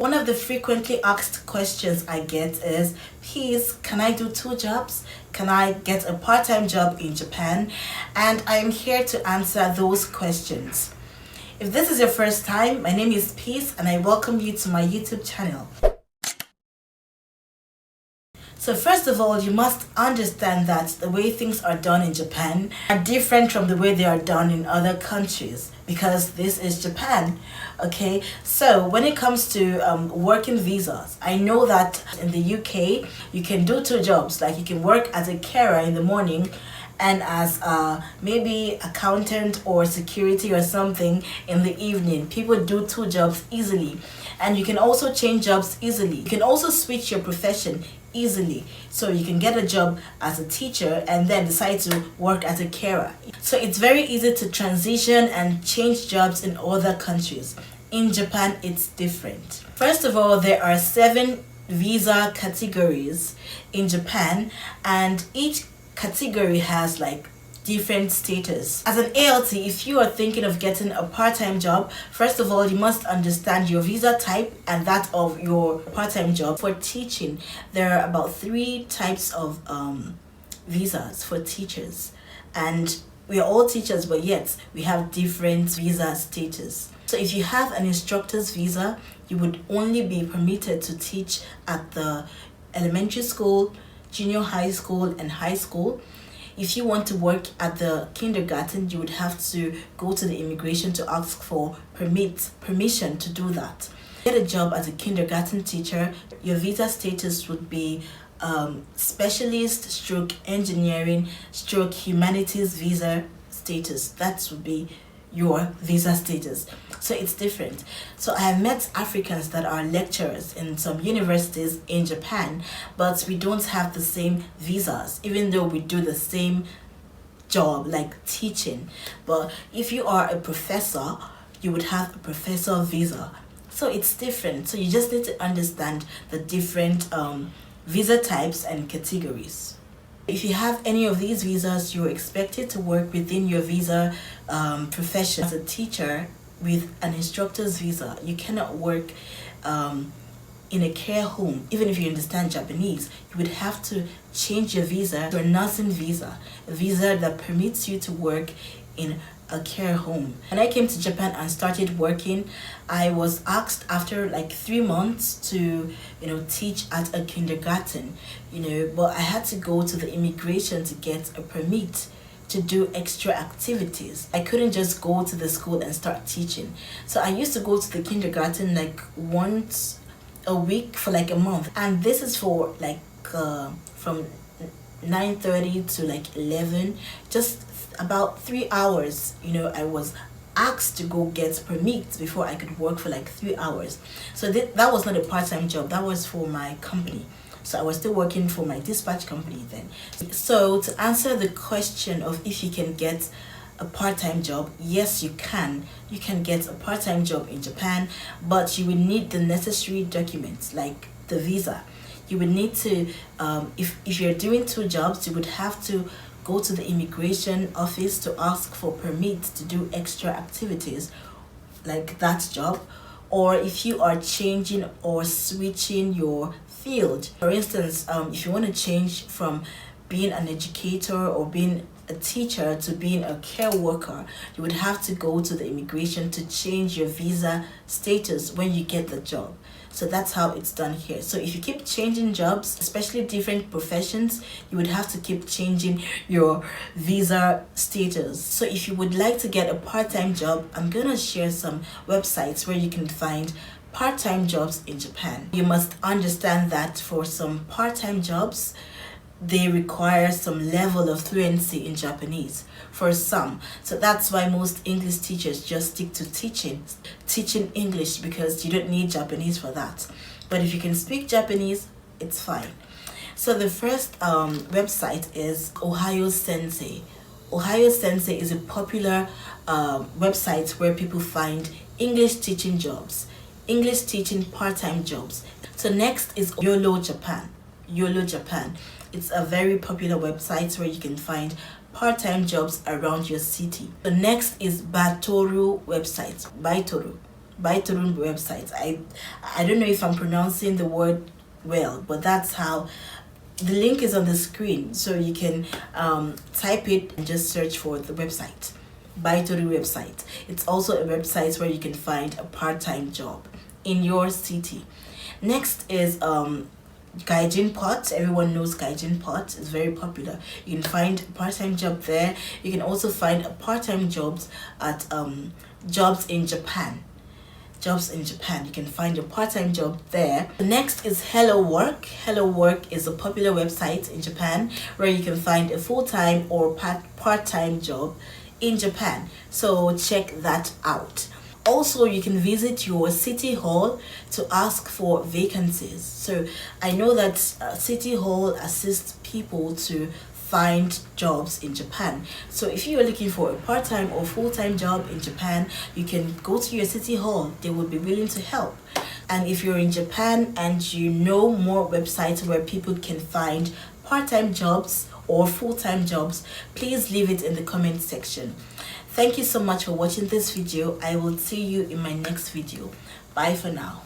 One of the frequently asked questions I get is, please, can I do two jobs? Can I get a part-time job in Japan? And I'm here to answer those questions. If this is your first time, my name is Peace and I welcome you to my YouTube channel. So first of all, you must understand that the way things are done in Japan are different from the way they are done in other countries, because this is Japan. Okay, so when it comes to working visas, I know that in the UK you can do two jobs. Like you can work as a carer in the morning and as maybe accountant or security or something in the evening. People do two jobs easily, and you can also change jobs easily. You can also switch your profession easily, so you can get a job as a teacher and then decide to work as a carer. So it's very easy to transition and change jobs in other countries. In Japan, it's different. First of all, there are 7 visa categories in Japan, and each category has like different status. As an ALT, if you are thinking of getting a part-time job, first of all, you must understand your visa type and that of your part-time job. For teaching, there are about 3 types of visas for teachers, and we are all teachers, but yet we have different visa status. So if you have an instructor's visa, you would only be permitted to teach at the elementary school, junior high school, and high school. If you want to work at the kindergarten, you would have to go to the immigration to ask for permission to do that. Get a job as a kindergarten teacher, your visa status would be specialist stroke engineering stroke humanities visa status. That would be your visa status. So it's different. So I have met Africans that are lecturers in some universities in Japan, but we don't have the same visas, even though we do the same job like teaching. But if you are a professor, you would have a professor visa. So it's different. So you just need to understand the different visa types and categories. If you have any of these visas, you're expected to work within your visa profession. As a teacher with an instructor's visa, you cannot work in a care home. Even if you understand Japanese, you would have to change your visa to a nursing visa, a visa that permits you to work in a care home. When I came to Japan and started working, I was asked after like 3 months to teach at a kindergarten, but I had to go to the immigration to get a permit to do extra activities. I couldn't just go to the school and start teaching. So I used to go to the kindergarten like once a week for like a month, and this is for like from 9:30 to like 11, just about 3 hours. I was asked to go get permits before I could work for like 3 hours. So that was not a part-time job, that was for my company. So I was still working for my dispatch company then. So to answer the question of if you can get a part-time job, yes, you can. You can get a part-time job in Japan, but you will need the necessary documents like the visa. You would need to, if you're doing 2 jobs, you would have to go to the immigration office to ask for permits to do extra activities like that job. Or if you are changing or switching your field, for instance, if you want to change from being an educator or being a teacher to being a care worker, you would have to go to the immigration to change your visa status when you get the job. So that's how it's done here. So if you keep changing jobs, especially different professions, you would have to keep changing your visa status. So if you would like to get a part-time job, I'm gonna share some websites where you can find part-time jobs in Japan. You must understand that for some part-time jobs, they require some level of fluency in Japanese for some. So that's why most English teachers just stick to teaching English, because you don't need Japanese for that. But if you can speak Japanese, it's fine. So the first website is Ohio Sensei. Ohio Sensei is a popular website where people find English teaching jobs, English teaching part-time jobs. So next is YOLO Japan. YOLO Japan. It's a very popular website where you can find part-time jobs around your city. The next is Batoru website. Baitoru. Baitoru website. I don't know if I'm pronouncing the word well, but that's how. The link is on the screen, so you can type it and just search for the website. Baitoru website. It's also a website where you can find a part-time job in your city. Next is Gaijin Pot. Everyone knows Gaijin Pot. It's very popular. You can find a part-time job there. You can also find a part-time jobs at Jobs in Japan. Jobs in Japan. You can find a part-time job there. The next is Hello Work. Hello Work is a popular website in Japan where you can find a full-time or part-time job in Japan. So check that out. Also, you can visit your city hall to ask for vacancies. So I know that city hall assists people to find jobs in Japan. So if you are looking for a part-time or full-time job in Japan, you can go to your city hall. They will be willing to help. And if you're in Japan and you know more websites where people can find part-time jobs or full-time jobs, please leave it in the comment section. Thank you so much for watching this video. I will see you in my next video. Bye for now.